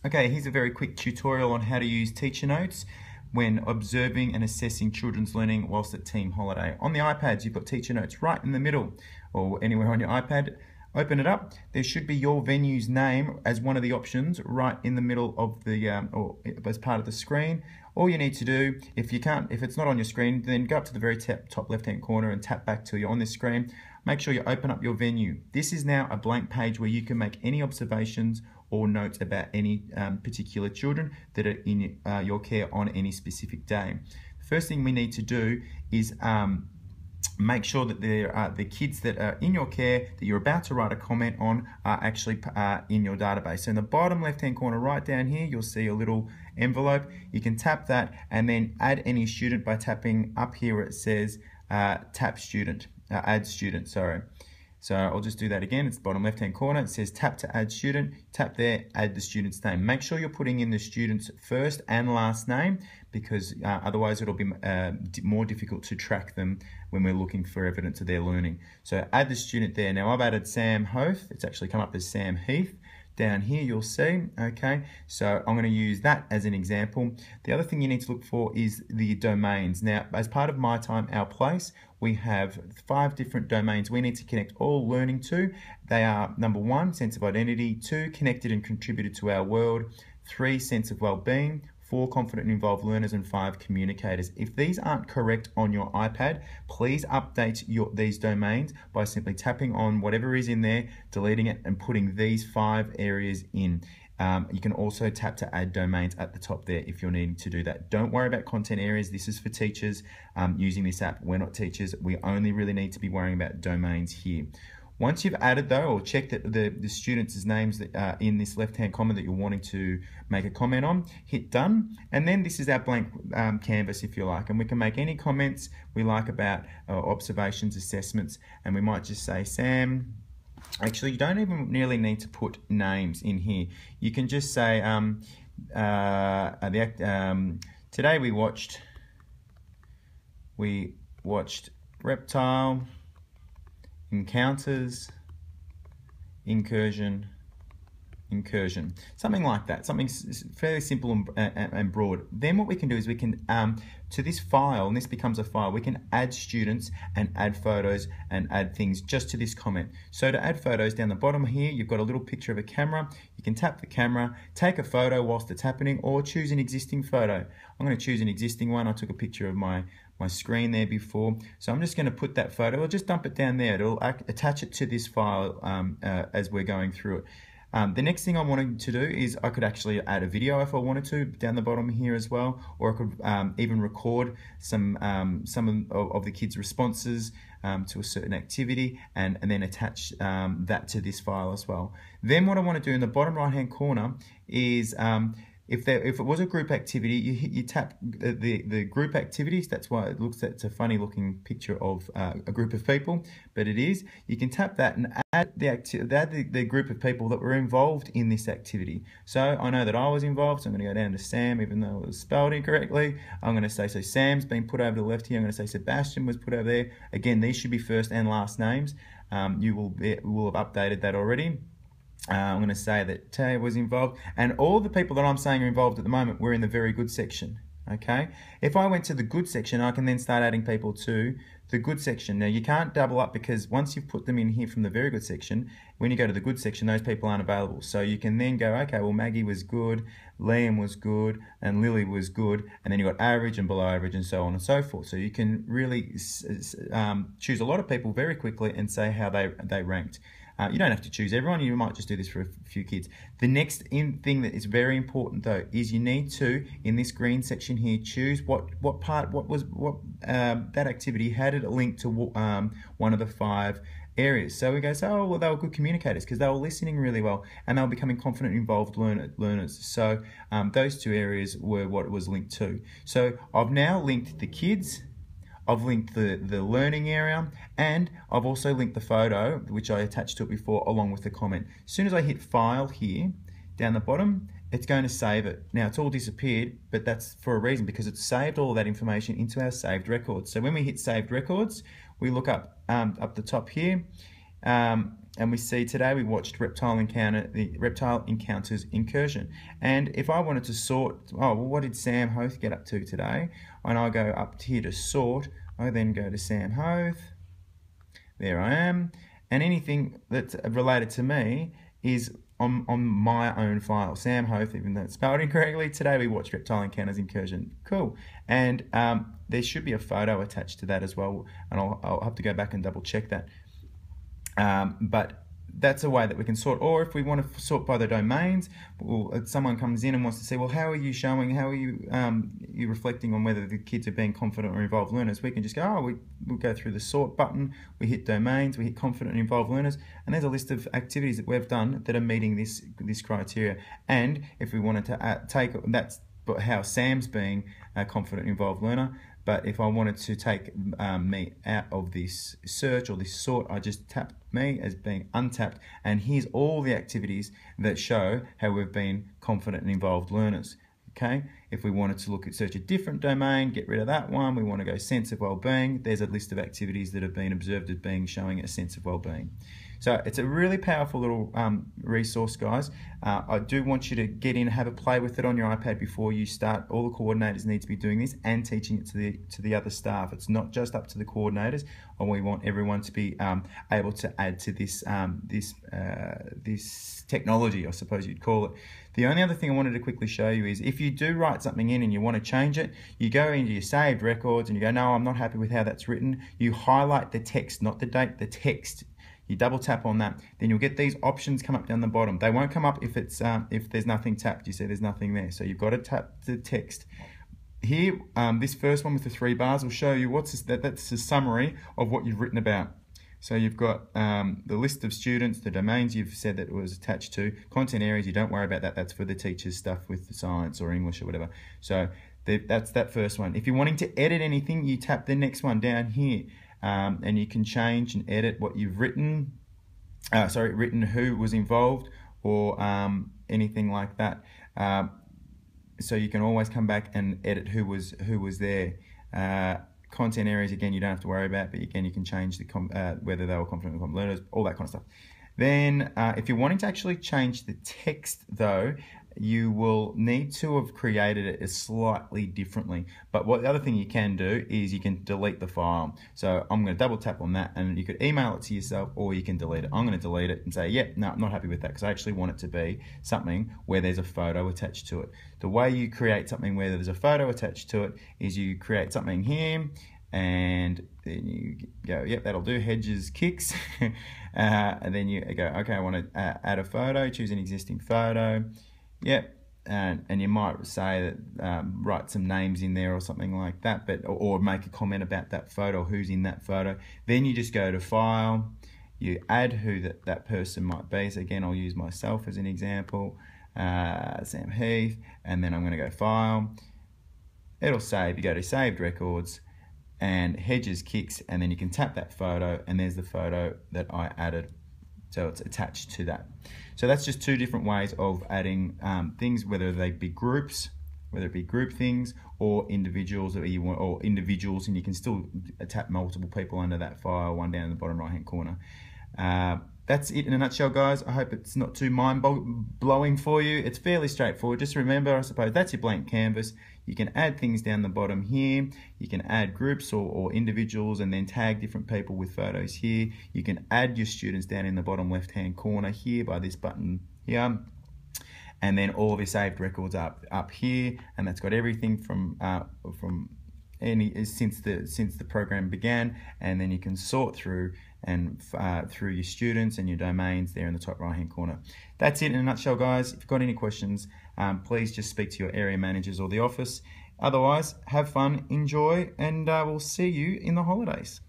Okay, here's a very quick tutorial on how to use teacher notes when observing and assessing children's learning whilst at team holiday. On the iPads, you've got teacher notes right in the middle or anywhere on your iPad. Open it up. There should be your venue's name as one of the options right in the middle of the or as part of the screen. All you need to do, if it's not on your screen, then go up to the very top left-hand corner and tap back till you're on this screen. Make sure you open up your venue. This is now a blank page where you can make any observations or notes about any particular children that are in your care on any specific day. The first thing we need to do is make sure that the kids that are in your care that you're about to write a comment on are actually in your database. So in the bottom left hand corner right down here, you'll see a little envelope. You can tap that and then add any student by tapping up here where it says tap student, add student, sorry. So I'll just do that again. It's the bottom left hand corner. It says tap to add student. Tap there, add the student's name. Make sure you're putting in the student's first and last name because otherwise it'll be more difficult to track them when we're looking for evidence of their learning. So add the student there. Now I've added Sam Hoth. It's actually come up as Sam Heath. Down here you'll see, okay, so I'm going to use that as an example. The other thing you need to look for is the domains. Now, as part of My Time, Our Place, we have 5 different domains we need to connect all learning to. They are number 1, sense of identity, 2, connected and contributed to our world, 3, sense of well-being, 4, confident and involved learners, and 5, communicators. If these aren't correct on your iPad, please update these domains by simply tapping on whatever is in there, deleting it, and putting these 5 areas in. You can also tap to add domains at the top there if you're needing to do that. Don't worry about content areas. This is for teachers using this app. We're not teachers. We only really need to be worrying about domains here. Once you've added though, or checked that the students' names that are in this left-hand comment that you're wanting to make a comment on, hit done. And then this is our blank canvas, if you like. And we can make any comments we like about observations, assessments, and we might just say, Sam, actually you don't even really need to put names in here. You can just say, today we watched Reptile, Encounters, Incursion, something like that, something fairly simple and broad. Then what we can do is we can, to this file, and this becomes a file, we can add students and add photos and add things just to this comment. So to add photos, down the bottom here, you've got a little picture of a camera. You can tap the camera, take a photo whilst it's happening, or choose an existing photo. I'm going to choose an existing one. I took a picture of my screen there before. So I'm just going to put that photo, I'll just dump it down there. It'll attach it to this file as we're going through it. The next thing I'm wanting to do is I could actually add a video if I wanted to down the bottom here as well, or I could even record some of the kids' responses to a certain activity and then attach that to this file as well. Then what I want to do in the bottom right hand corner is if it was a group activity, you tap the group activities. That's why it looks, it's a funny looking picture of a group of people, but it is. You can tap that and add the group of people that were involved in this activity. So I know that I was involved, so I'm going to go down to Sam, even though it was spelled incorrectly. I'm going to say, so Sam's been put over to the left here. I'm going to say Sebastian was put over there. Again, these should be first and last names. You will have updated that already. I'm going to say that Tay was involved, and all the people that I'm saying are involved at the moment were in the very good section. Okay, if I went to the good section, I can then start adding people to the good section. Now you can't double up because once you've put them in here from the very good section, when you go to the good section, those people aren't available. So you can then go, okay, well Maggie was good, Liam was good, and Lily was good, and then you got average and below average and so on and so forth. So you can really choose a lot of people very quickly and say how they ranked. You don't have to choose everyone. You might just do this for a few kids. The next thing that is very important though is you need to, in this green section here, choose what that activity, how did it link to one of the 5 areas. So we go, oh well, they were good communicators because they were listening really well and they were becoming confident, involved learners. So those 2 areas were what it was linked to. So I've now linked the kids, I've linked the learning area, and I've also linked the photo, which I attached to it before, along with the comment. As soon as I hit File here, down the bottom, it's going to save it. Now, it's all disappeared, but that's for a reason, because it's saved all of that information into our saved records. So when we hit Saved Records, we look up the top here, and we see today we watched the Reptile Encounters Incursion. And if I wanted to sort, oh, well, what did Sam Hoth get up to today? And I go up here to sort, I then go to Sam Hoth, there I am, and anything that's related to me is on my own file. Sam Hoth, even though it's spelled incorrectly, today we watched Reptile Encounters Incursion. Cool. And there should be a photo attached to that as well, and I'll have to go back and double check that. But that's a way that we can sort. Or if we want to sort by the domains, someone comes in and wants to say, well, how are you showing, how are you you reflecting on whether the kids are being confident or involved learners? We can just go, oh, we'll go through the sort button, we hit domains, we hit confident and involved learners, and there's a list of activities that we've done that are meeting this criteria. And if we wanted to take, that's how Sam's being a confident involved learner. But if I wanted to take me out of this search or this sort, I just tap me as being untapped, and here's all the activities that show how we've been confident and involved learners. Okay, if we wanted to search a different domain, get rid of that one, we want to go sense of well-being, there's a list of activities that have been observed as being showing a sense of well-being. So it's a really powerful little resource, guys. I do want you to get in, have a play with it on your iPad before you start. All the coordinators need to be doing this and teaching it to the other staff. It's not just up to the coordinators, and we want everyone to be able to add to this this technology, I suppose you'd call it. The only other thing I wanted to quickly show you is if you do write something in and you want to change it, you go into your saved records and you go, no, I'm not happy with how that's written. You highlight the text, not the date, the text. You double tap on that, then you'll get these options come up down the bottom. They won't come up if it's if there's nothing tapped. You see there's nothing there, so you've got to tap the text. Here, this first one with the 3 bars will show you that's a summary of what you've written about. So you've got the list of students, the domains you've said that it was attached to, content areas, you don't worry about that, that's for the teachers' stuff with the science or English or whatever. So that's that first one. If you're wanting to edit anything, you tap the next one down here. And you can change and edit what you've written, written who was involved or anything like that. So you can always come back and edit who was there. Content areas, again, you don't have to worry about, but again, you can change whether they were confident or learners, all that kind of stuff. Then if you're wanting to actually change the text though, you will need to have created it slightly differently. But the other thing you can do is you can delete the file. So I'm going to double tap on that, and you could email it to yourself or you can delete it. I'm going to delete it and say, yep, no, I'm not happy with that because I actually want it to be something where there's a photo attached to it. The way you create something where there's a photo attached to it is you create something here, and then you go, yep, that'll do, Hedges Kicks. And then you go, okay, I want to add a photo, choose an existing photo. Yep, and you might say that write some names in there or something like that, or make a comment about that photo, who's in that photo. Then you just go to File, you add who that person might be. So again, I'll use myself as an example, Sam Heath, and then I'm going to go File. It'll save. You go to Saved Records and Hedges Kicks, and then you can tap that photo, and there's the photo that I added. So it's attached to that. So that's just 2 different ways of adding things, whether they be groups, whether it be group things, or individuals, and you can still tap multiple people under that file, one down in the bottom right-hand corner. That's it in a nutshell, guys. I hope it's not too mind-blowing for you. It's fairly straightforward. Just remember, I suppose, that's your blank canvas. You can add things down the bottom here. You can add groups or individuals and then tag different people with photos here. You can add your students down in the bottom left-hand corner here by this button here. And then all of your saved records up here, and that's got everything from since the program began, and then you can sort through through your students and your domains there in the top right hand corner. That's it in a nutshell, guys. If you've got any questions, please just speak to your area managers or the office. Otherwise, have fun, enjoy, and we'll see you in the holidays.